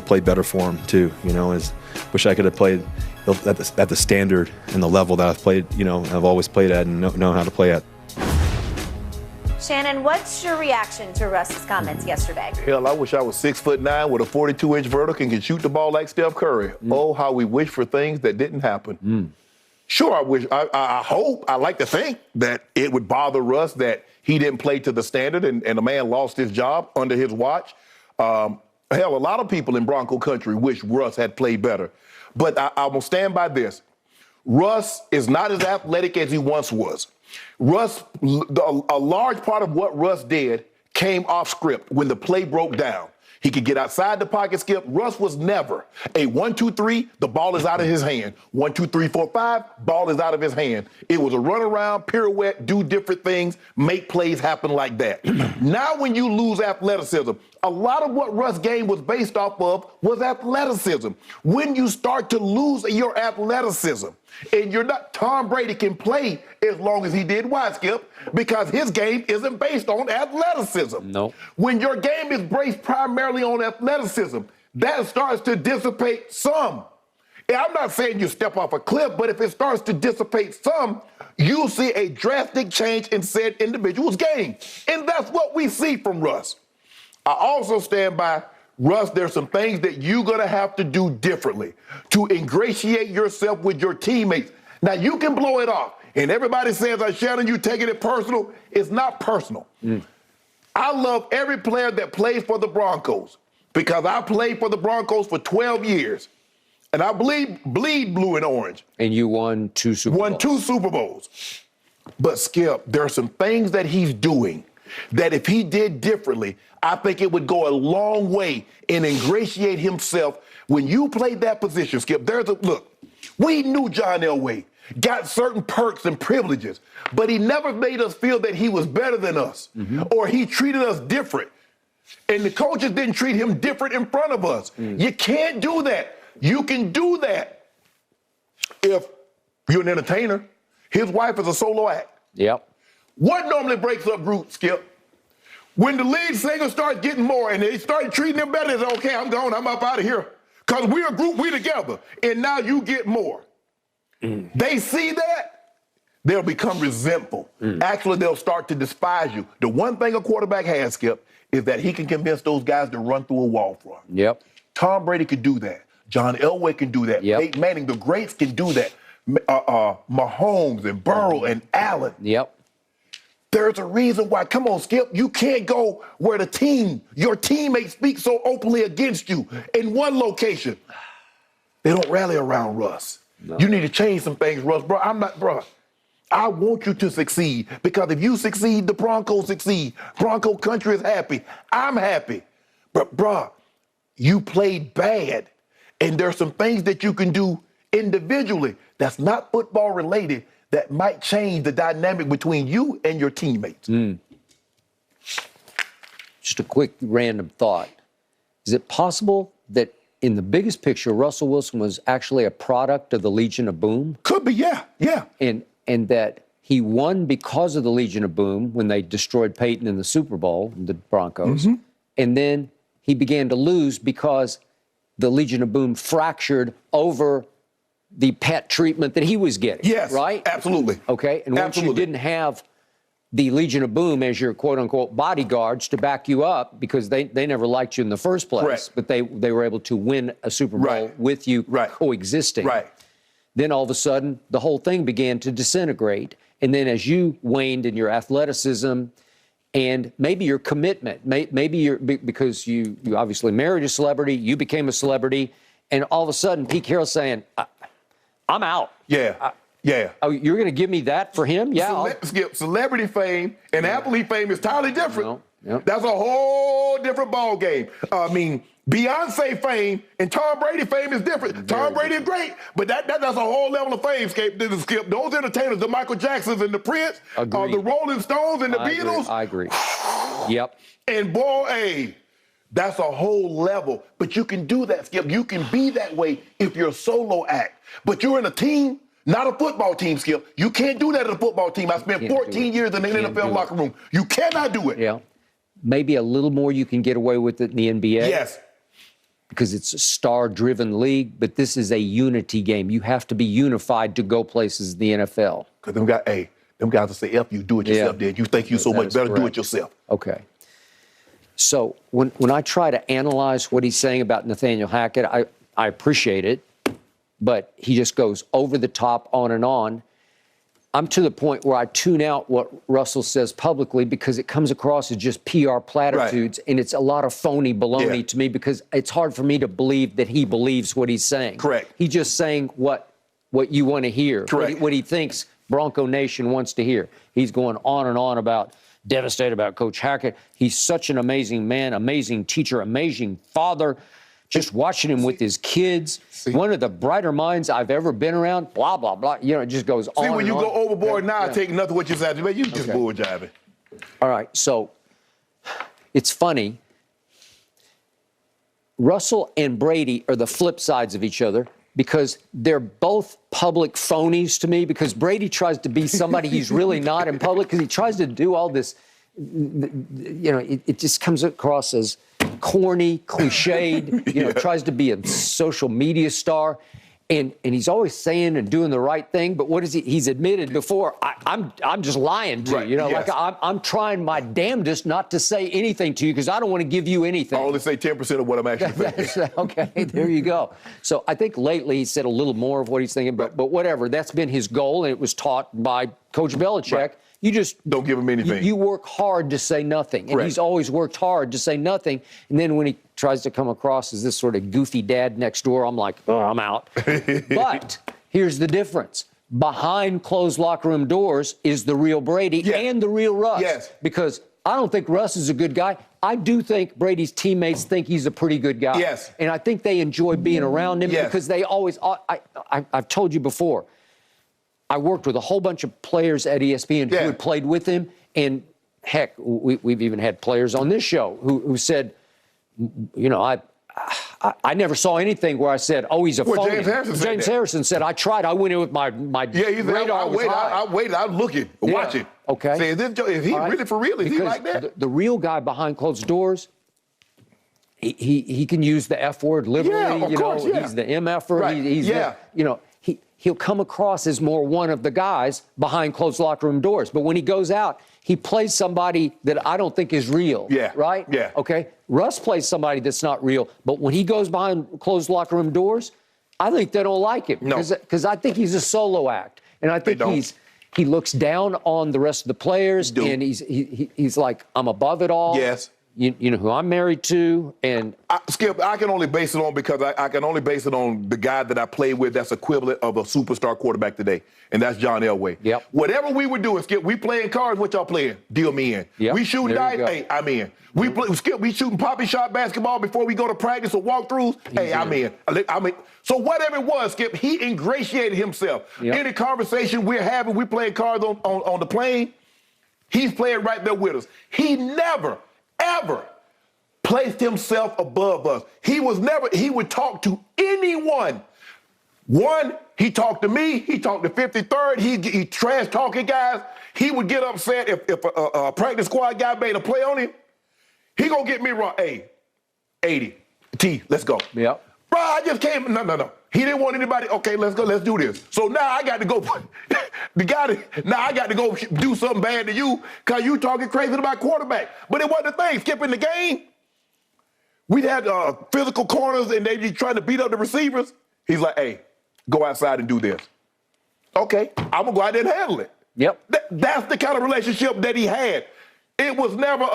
play better for him too. Wish I could have played at the standard and the level that I've played. I've always played at and know how to play at. Shannon, what's your reaction to Russ's comments yesterday? Hell, I wish I was 6'9" with a 42-inch vertical and could shoot the ball like Steph Curry. Oh, how we wish for things that didn't happen. Sure, I hope, I like to think that it would bother Russ that he didn't play to the standard and the man lost his job under his watch. Hell, a lot of people in Bronco country wish Russ had played better. But I'm going to stand by this. Russ is not as athletic as he once was. A large part of what Russ did came off script when the play broke down. He could get outside the pocket, Skip. Russ was never a 1-2-3, the ball is out of his hand. 1-2-3-4-5, ball is out of his hand. It was a run around, pirouette, do different things, make plays happen like that. Now when you lose athleticism, a lot of what Russ' game was based off of was athleticism. When you start to lose your athleticism, and you're not, Tom Brady can play as long as he did. Why, Skip? Because his game isn't based on athleticism. No. When your game is based primarily on athleticism, that starts to dissipate some. And I'm not saying you step off a cliff, but if it starts to dissipate some, you'll see a drastic change in said individual's game. And that's what we see from Russ. I also stand by Russ, there's some things that you're going to have to do differently to ingratiate yourself with your teammates. Now, you can blow it off. And everybody says, Shannon, you taking it personal. It's not personal. I love every player that plays for the Broncos because I played for the Broncos for 12 years. And I bleed blue and orange. And you won 2 Super Bowls. Won 2 Super Bowls. But, Skip, there are some things that he's doing that if he did differently, I think it would go a long way in ingratiate himself. When you played that position, Skip, look, we knew John Elway got certain perks and privileges, but he never made us feel that he was better than us or he treated us different. And the coaches didn't treat him different in front of us. You can't do that. You can do that if you're an entertainer. His wife is a solo act. Yep. What normally breaks up groups, Skip? When the lead singer starts getting more and they start treating them better, it's okay, I'm gone, I'm up out of here. Because we're a group, we together. And now you get more. They see that, they'll become resentful. Actually, they'll start to despise you. The one thing a quarterback has, Skip, is that he can convince those guys to run through a wall for him. Yep. Tom Brady can do that. John Elway can do that. Yep. Peyton Manning, the greats can do that. Mahomes and Burrow and Allen. Yep. There's a reason why. Come on, Skip. You can't go where your teammates speak so openly against you in one location. They don't rally around Russ. No. You need to change some things, Russ. Bro, I want you to succeed because if you succeed, the Broncos succeed. Bronco country is happy. I'm happy. But, bro, you played bad. And there's some things that you can do individually that's not football related that might change the dynamic between you and your teammates. Just a quick random thought. Is it possible that in the biggest picture, Russell Wilson was actually a product of the Legion of Boom? Could be, yeah. And that he won because of the Legion of Boom when they destroyed Peyton in the Super Bowl, the Broncos. And then he began to lose because the Legion of Boom fractured over the pet treatment that he was getting. Yes, right? Absolutely. Okay, and once you didn't have the Legion of Boom as your quote-unquote bodyguards to back you up because they never liked you in the first place, Correct. but they were able to win a Super Bowl with you coexisting. Right. Then all of a sudden, the whole thing began to disintegrate. And then as you waned in your athleticism and maybe your commitment, maybe because you obviously married a celebrity, you became a celebrity, and all of a sudden, Pete Carroll's saying, I'm out. Yeah. Oh, you're going to give me that for him? Yeah. Skip, celebrity fame and athlete fame is entirely different. Yep. That's a whole different ball game. I mean, Beyonce fame and Tom Brady fame is different. Tom Brady is great, but that's a whole level of fame, Skip. Those entertainers, the Michael Jacksons and the Prince, the Rolling Stones and the Beatles. I agree. Yep. And boy, that's a whole level. But you can do that, Skip. You can be that way if you're a solo act. But you're in a team, not a football team, Skip. You can't do that in a football team. I spent 14 years in the NFL locker room. You cannot do it. Yeah. Maybe a little more you can get away with it in the NBA. Yes. because it's a star-driven league, but this is a unity game. You have to be unified to go places in the NFL. Because them guys will say, F you, do it yourself, Dad. You think you so much better, do it yourself. Okay. So when I try to analyze what he's saying about Nathaniel Hackett, I appreciate it, but he just goes over the top, on and on. I'm to the point where I tune out what Russell says publicly because it comes across as just PR platitudes, and it's a lot of phony baloney to me because it's hard for me to believe that he believes what he's saying. Correct. He's just saying what you want to hear, correct, what he thinks Bronco Nation wants to hear. He's going on and on about devastated about Coach Hackett. He's such an amazing man, amazing teacher, amazing father. Just watching him with his kids, one of the brighter minds I've ever been around, blah, blah, blah. You know, it just goes on. See, when you go overboard now, yeah. take nothing what you said. You just bull jiving. All right, so it's funny. Russell and Brady are the flip sides of each other because they're both public phonies to me because Brady tries to be somebody he's really not in public because he tries to do all this, you know, it just comes across as corny, cliched, tries to be a social media star. And he's always saying and doing the right thing, but what is he? He's admitted before, I'm just lying to you. Like I'm trying my damnedest not to say anything to you because I don't want to give you anything. I only say 10% of what I'm actually thinking. Okay, there you go. So I think lately he said a little more of what he's thinking, but whatever. That's been his goal, and it was taught by Coach Belichick. Right. You just don't give him anything. You work hard to say nothing, and he's always worked hard to say nothing. And then when he tries to come across as this sort of goofy dad next door, I'm like, oh, I'm out. But here's the difference: behind closed locker room doors is the real Brady and the real Russ. Yes. Because I don't think Russ is a good guy. I do think Brady's teammates think he's a pretty good guy. Yes. And I think they enjoy being around him because they always. I've told you before. I worked with a whole bunch of players at ESPN who had played with him, and heck, we've even had players on this show who said, you know, I never saw anything where I said, oh, he's a phony. James Harrison said, I tried. I went in with my radar was high. I waited. I'm looking, watching. Okay. Say, is he really for real? Is he like that? The real guy behind closed doors, he can use the F word liberally. He's the MF-er. Right. He'll come across as more one of the guys behind closed locker room doors. But when he goes out, he plays somebody that I don't think is real. Yeah. Right? Yeah. Okay. Russ plays somebody that's not real. But when he goes behind closed locker room doors, I think they don't like him. No. Because I think he's a solo act. And I think he looks down on the rest of the players. And he's like, I'm above it all. Yes. You know who I'm married to, and Skip, I can only base it on because I can only base it on the guy that I played with that's equivalent of a superstar quarterback today, and that's John Elway. Yep. Whatever we were doing, Skip, we playing cards, what y'all playing? Deal me in. Yep. We shooting dice, hey, I'm in. We shooting poppy shot basketball before we go to practice or walkthroughs, I'm in. So whatever it was, Skip, he ingratiated himself. Yep. Any conversation we're having, we playing cards on the plane, he's playing right there with us. He never, ever placed himself above us. He would talk to anyone. One, he talked to me, he talked to 53rd, he trash talking guys. He would get upset if a practice squad guy made a play on him. He gonna get me wrong. Hey, 80, T, let's go. Yep. Bro, I just came, no. He didn't want anybody, okay, let's go, let's do this. So now I got to go, I got to go do something bad to you because you talking crazy about quarterback. But it wasn't a thing, skipping the game. We'd had physical corners and they be trying to beat up the receivers. He's like, hey, go outside and do this. Okay, I'm going to go out there and handle it. Yep. That's the kind of relationship that he had. It was never...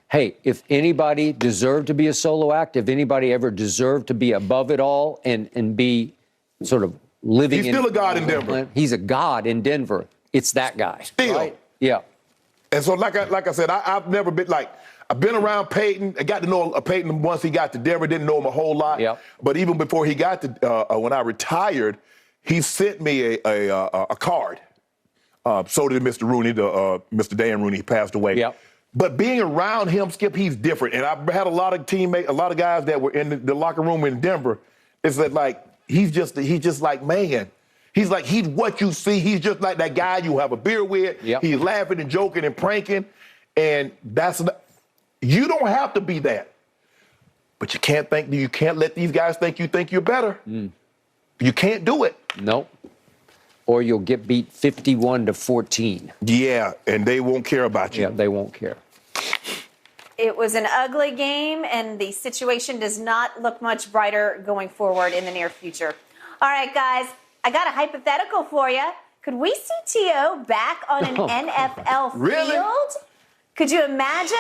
Hey, if anybody deserved to be a solo act, if anybody ever deserved to be above it all and be sort of living He's still a god in Denver. He's a god in Denver. It's that guy. Still. Right? Yeah. And so, like I said, I've never been I've been around Peyton. I got to know Peyton once he got to Denver. Didn't know him a whole lot. Yep. But even before he got to, when I retired, he sent me a card. So did Mr. Rooney, Mr. Dan Rooney. He passed away. Yep. But being around him, Skip, he's different. And I've had a lot of teammates, a lot of guys that were in the locker room in Denver. It's that like he's just like, man. He's what you see. He's just like that guy you have a beer with. Yep. He's laughing and joking and pranking. And You don't have to be that. But you can't let these guys think you're better. You can't do it. Nope. Or you'll get beat 51-14. Yeah, and they won't care about you. Yeah, they won't care. It was an ugly game, and the situation does not look much brighter going forward in the near future. All right, guys, I got a hypothetical for you. Could we see T.O. back on an NFL Really? field? Could you imagine?